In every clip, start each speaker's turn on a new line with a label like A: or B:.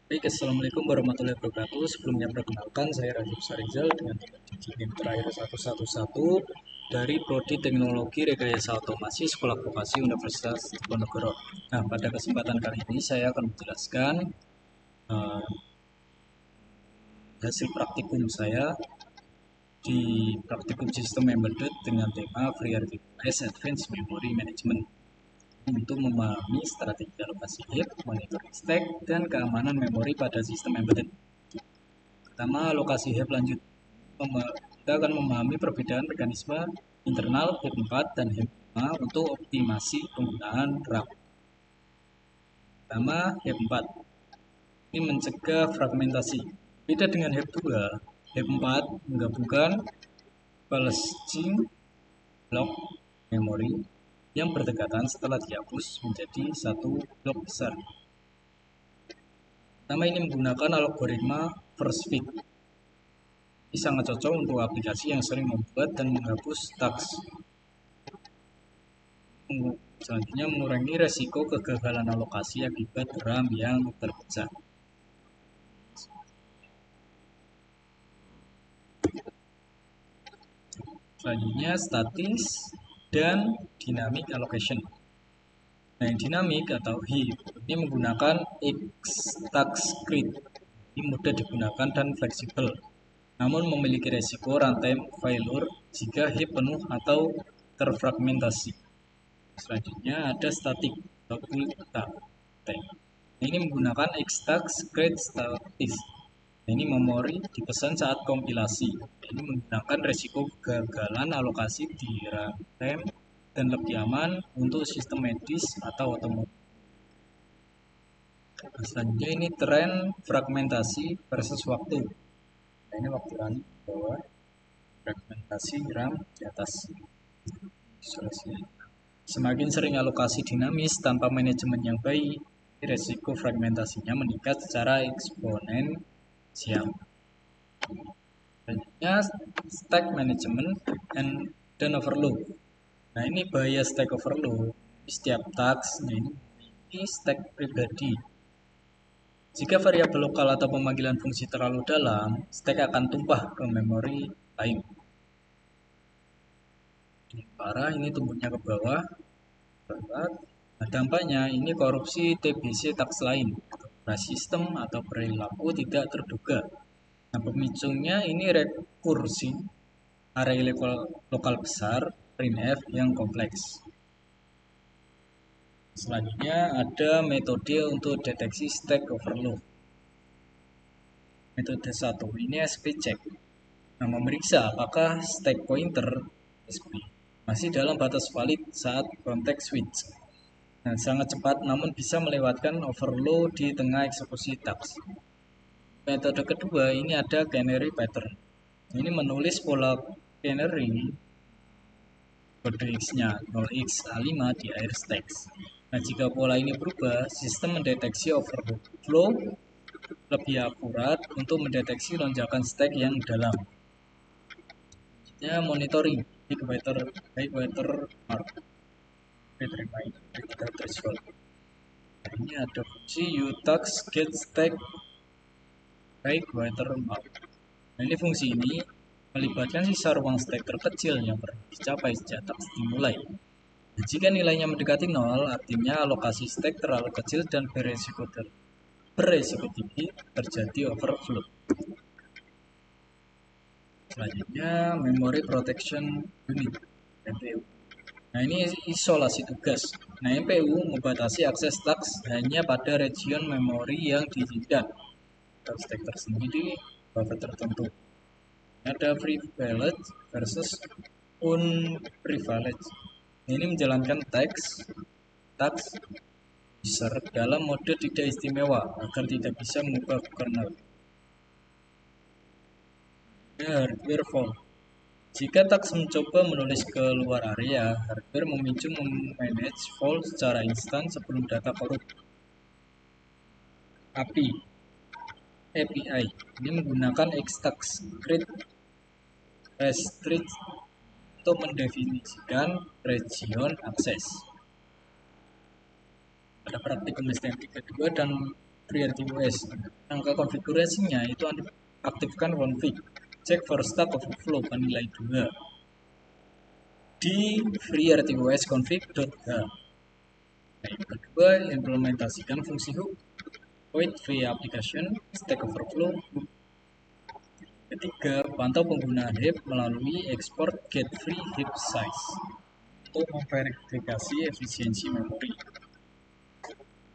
A: Baik, Assalamualaikum warahmatullahi wabarakatuh. Sebelumnya perkenalkan, saya Rajiv Sarizal dengan NIM terakhir 111 dari Prodi Teknologi Rekayasa Otomasi Sekolah Vokasi Universitas Diponegoro. Nah, pada kesempatan kali ini saya akan menjelaskan uh, hasil praktikum saya di praktikum sistem embedded dengan tema Free Architecture Advanced Memory Management untuk memahami strategi alokasi heap, monitoring stack, dan keamanan memori pada sistem embedded. Pertama, alokasi heap lanjut. Kita akan memahami perbedaan mekanisme internal heap 4 dan heap 5 untuk optimasi penggunaan RAM. Pertama, heap 4. Ini mencegah fragmentasi. Beda dengan heap 2, heap 4 menggabungkan balancing blok memori yang berdekatan setelah dihapus menjadi satu blok besar. Pertama, ini menggunakan algoritma first fit. Ini sangat cocok untuk aplikasi yang sering membuat dan menghapus task. Selanjutnya, mengurangi resiko kegagalan alokasi akibat RAM yang terpecah. Selanjutnya, statis dan dynamic allocation. Nah, yang dinamik atau heap ini menggunakan X-Task Script. Ini mudah digunakan dan fleksibel, namun memiliki resiko runtime failure jika heap penuh atau terfragmentasi. Selanjutnya ada static atau time. Ini menggunakan X-Task Script statis. Ini memori dipesan saat kompilasi. Ini menggunakan resiko kegagalan alokasi di runtime dan lebih aman untuk sistem medis atau otomotif. Selanjutnya ini tren fragmentasi versus waktu. Nah, ini waktu running di bawah, fragmentasi RAM di atas. Semakin sering alokasi dinamis tanpa manajemen yang baik, resiko fragmentasinya meningkat secara eksponensial. Selanjutnya stack management dan overload. Nah, ini bahaya stack overload. Setiap task ini stack pribadi. Jika variabel lokal atau pemanggilan fungsi terlalu dalam, stack akan tumpah ke memori lain. Ini parah, ini tumbuhnya ke bawah. Nah, dampaknya ini korupsi TBC task lain, sistem atau perilaku tidak terduga. Nah, pemicunya ini rekursi, array lokal besar, printf yang kompleks. Selanjutnya ada metode untuk deteksi stack overload. Metode 1 ini SP-check. Nah, memeriksa apakah stack pointer SP masih dalam batas valid saat konteks switch. Nah, sangat cepat namun bisa melewatkan overload di tengah eksekusi task. Metode kedua ini ada canary pattern. Ini menulis pola canary kode X-nya 0x-A5 di akhir stack. Nah, jika pola ini berubah, sistem mendeteksi overflow lebih akurat untuk mendeteksi lonjakan stack yang dalam. Ya, monitoring big waiter mark threshold. Nah, ini ada fungsi utask get stack big waiter mark. Nah, ini fungsi ini melibatkan sisa ruang stack terkecil yang pernah dicapai sejak task dimulai. Nah, jika nilainya mendekati 0, artinya alokasi stack terlalu kecil dan beresiko tinggi terjadi overflow. Selanjutnya memory protection unit (MPU). Nah, ini isolasi tugas. Nah, MPU membatasi akses task hanya pada region memori yang diinginkan. Stack tersendiri buffer tertentu. Ada privilege versus unprivileged. Ini menjalankan task user dalam mode tidak istimewa agar tidak bisa mengubah kernel. Hardware fault. Jika task mencoba menulis ke luar area, hardware memicu memanage fault secara instan sebelum data korup. API ini menggunakan Xtask Script restrict untuk mendefinisikan region akses. Pada praktikum STM 32 dan FreeRTOS. Angka konfigurasinya itu aktifkan config check for stack overflow nilai 2 di FreeRTOS config.h. Nah, yang kedua, implementasikan fungsi hook void via application stack overflow. Ketiga, pantau penggunaan heap melalui export get free heap size untuk memverifikasi efisiensi memori.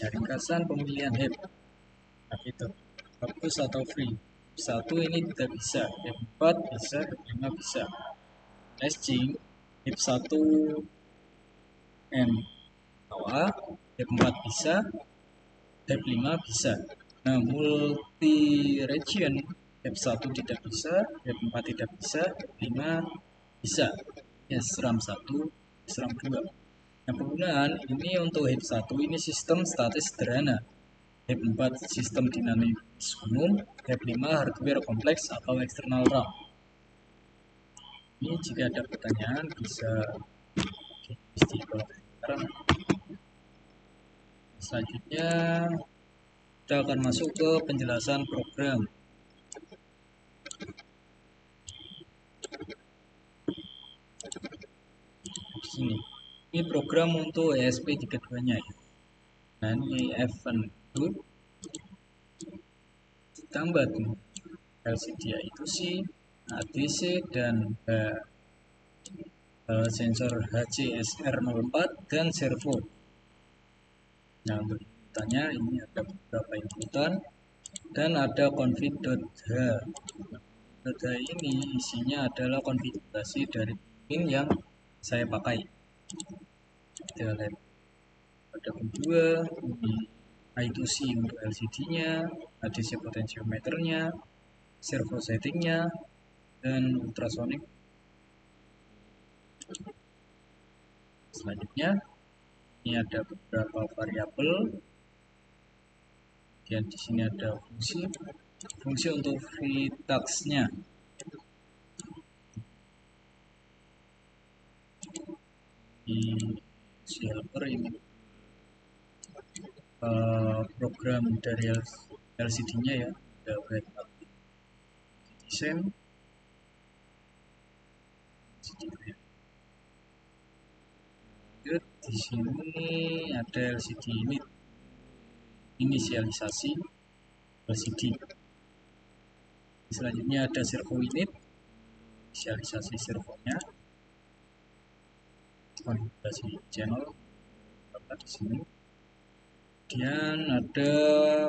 A: Ringkasan pemilihan heap, nah itu hapus atau free. Heap 1 ini tidak bisa, heap 4 bisa, heap 5 bisa. String heap 1 M bawah, heap 4 bisa, heap 5 bisa. Nah, multi region heap 1 tidak bisa, heap 4 tidak bisa, heap 5 bisa. SRAM 1, SRAM 2. Nah, penggunaan ini untuk heap 1 ini sistem statis sederhana. Heap 4 sistem dinamis umum, heap 5 hardware kompleks atau eksternal RAM. Ini jika ada pertanyaan bisa istiqomah. Selanjutnya kita akan masuk ke penjelasan program. Di sini, ini program untuk ESP32-nya ya. Nah, ini event group ditambah LCD itu sih ADC dan sensor HCSR04 dan servo. Nah, untuk inputannya ini ada beberapa inputan dan ada config.h. Ini isinya adalah konfigurasi dari pin yang saya pakai. Kita lihat pada kedua, ini I2C untuk LCD-nya, ADC potentiometernya, servo settingnya, dan ultrasonic. Selanjutnya, ini ada beberapa variabel. Dan di sini ada fungsi untuk vtax-nya. Di helper ini program dari LCD-nya ya, ada web design. Di sini ada LCD ini inisialisasi LCD. Selanjutnya ada servo unit, inisialisasi servonya, konfigurasi channel di sini. Kemudian ada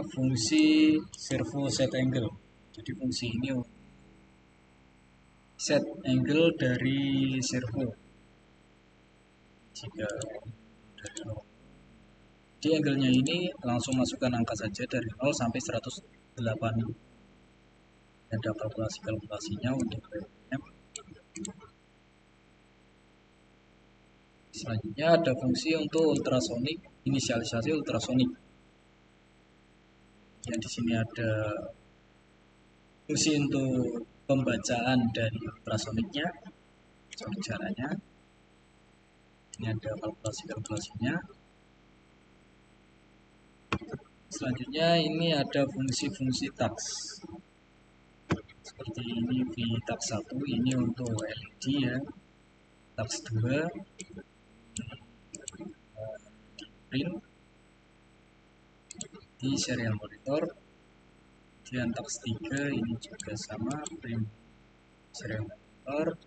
A: fungsi servo set angle. Jadi fungsi ini set angle dari servo. Jika di angle-nya ini langsung masukkan angka saja dari 0 sampai 108. Ada kalkulasinya untuk BM. Selanjutnya ada fungsi untuk ultrasonic, inisialisasi ultrasonic. Yang di sini ada fungsi untuk pembacaan dari ultrasonicnya, caranya. Ini ada kalkulasinya. Selanjutnya ini ada fungsi-fungsi tax. Seperti ini vtax 1 ini untuk LED ya. Tax 2 print di serial monitor. Dan tax 3 ini juga sama print serial monitor.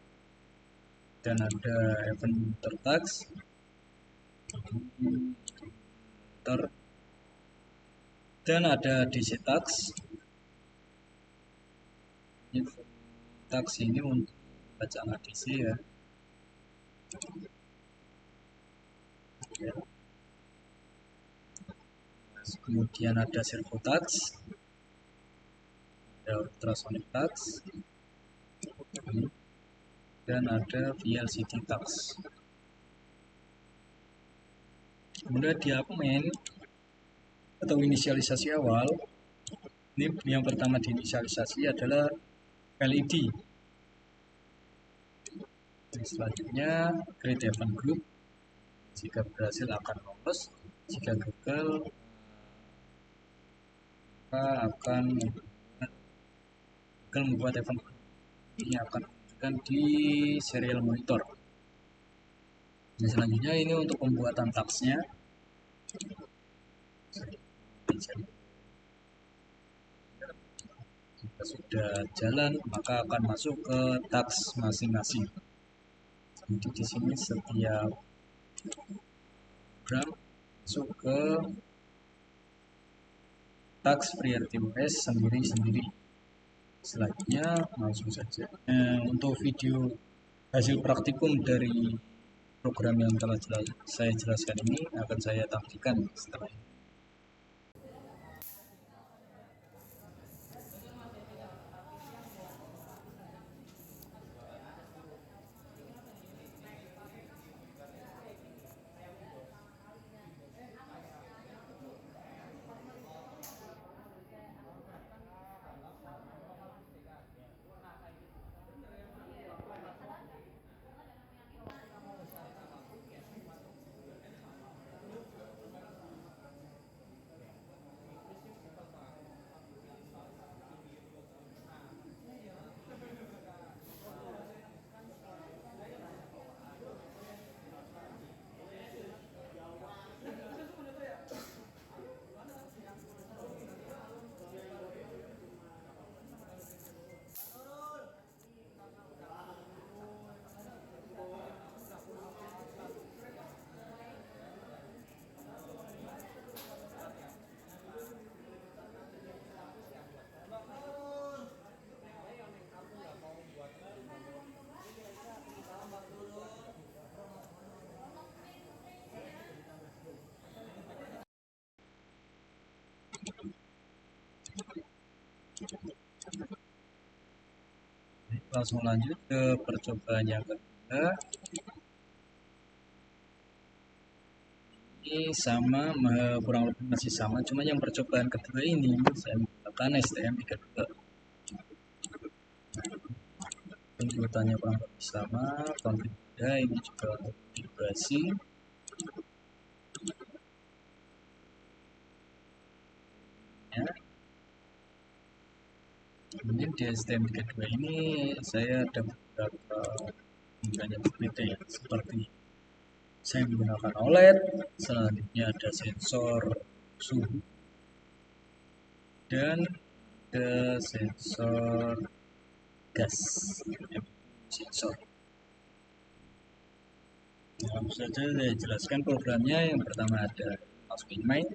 A: Dan ada event tax dan ada DC tax. Ini tax ini untuk bacaan ADC ya. Kemudian ada servo tax, ada ultrasonic tax, dan ada VLCD tax. Kemudian di augment atau inisialisasi awal, ini yang pertama diinisialisasi adalah LED. Selanjutnya create event group, jika berhasil akan lolos, jika gagal akan membuat event ini akan di serial monitor. Nah, selanjutnya ini untuk pembuatan tagsnya. Jika sudah jalan, maka akan masuk ke tags masing-masing. Jadi di sini setiap program masuk ke tags priority OS sendiri-sendiri. Selanjutnya langsung saja. Untuk video hasil praktikum dari program yang telah saya jelaskan ini akan saya tampilkan setelah ini. Langsung lanjut ke percobaan yang kedua. Ini sama, kurang lebih masih sama, cuma yang percobaan kedua ini saya menggunakan STM32. Inputannya kurang lebih sama, konfigurasinya ini juga konfigurasi. Ya. Kemudian di STM32 ini saya ada beberapa yang berbeda ya, seperti saya menggunakan OLED, selanjutnya ada sensor suhu, dan ada sensor gas, sensor. Langsung saja saya jelaskan programnya. Yang pertama ada mouse main.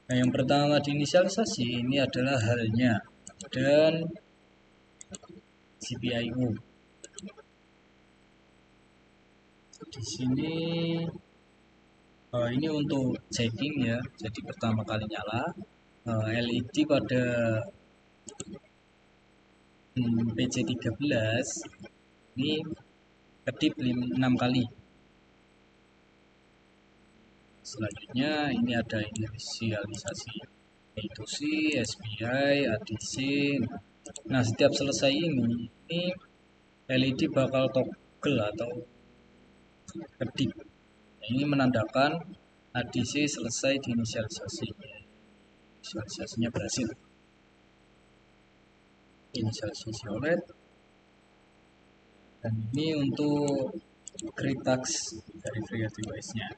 A: Nah, yang pertama diinisialisasi ini adalah halnya dan GPIO. Di sini ini untuk checking ya. Jadi pertama kali nyala LED pada PC13 ini kedip 6 kali. Selanjutnya ini ada inisialisasi yaitu C, SPI, ADC. Nah, setiap selesai ini LED bakal toggle atau kedip. Ini menandakan ADC selesai diinisialisasi. Inisialisasinya berhasil. Inisialisasi OLED. Dan ini untuk grid tags dari FreeRTOS device-nya.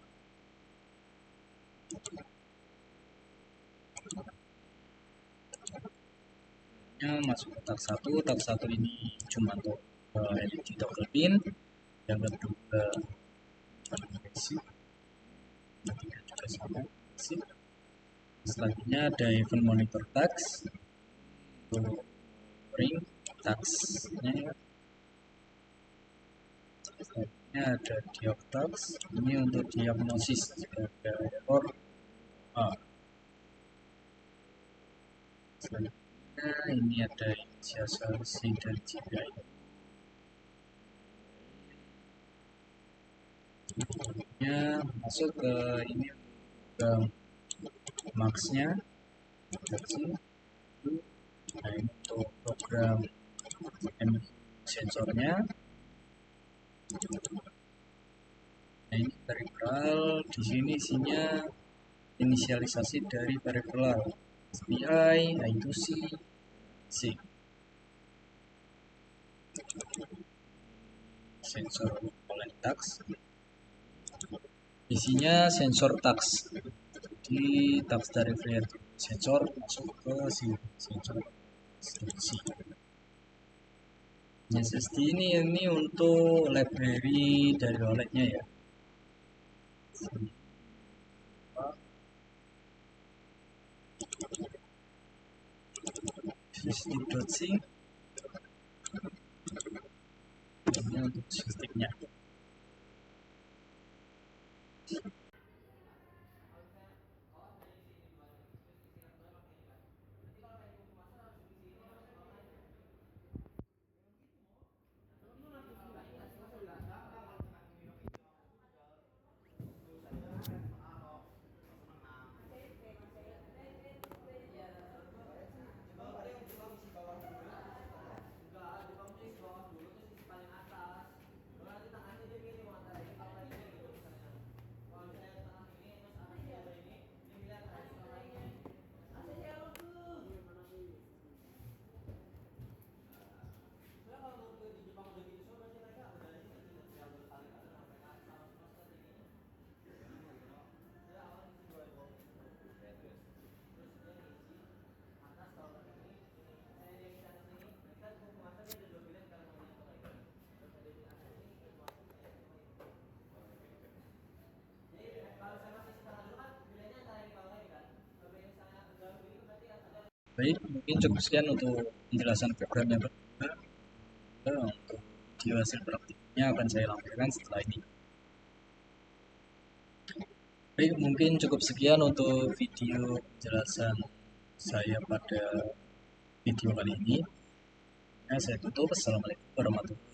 A: Masuk ke tag 1 ini cuma untuk LED toggle pin. Yang kedua juga sama. Selanjutnya ada event monitor tags, untuk ring tagsnya. Selanjutnya ada diop tags, ini untuk diagnosis jika ada error. Selanjutnya ini ada inisialisasi dan GPI. Selanjutnya masuk ke ini ke max-nya. Nah, ini untuk program sensornya. Nah, ini peripheral. Di sini isinya inisialisasi dari peripheral. SPI, I2C, C. Sensor online tax. Isinya sensor tax. Jadi tax dari player sensor masuk ke si sensor C. SSD ini untuk library dari walletnya ya. Stick.c ini untuk sticknya. Baik, mungkin cukup sekian untuk penjelasan program yang berbeda. Untuk video hasil praktiknya akan saya lampirkan setelah ini. Baik, mungkin cukup sekian untuk video penjelasan saya pada video kali ini. Saya tutup. Assalamualaikum warahmatullahi wabarakatuh.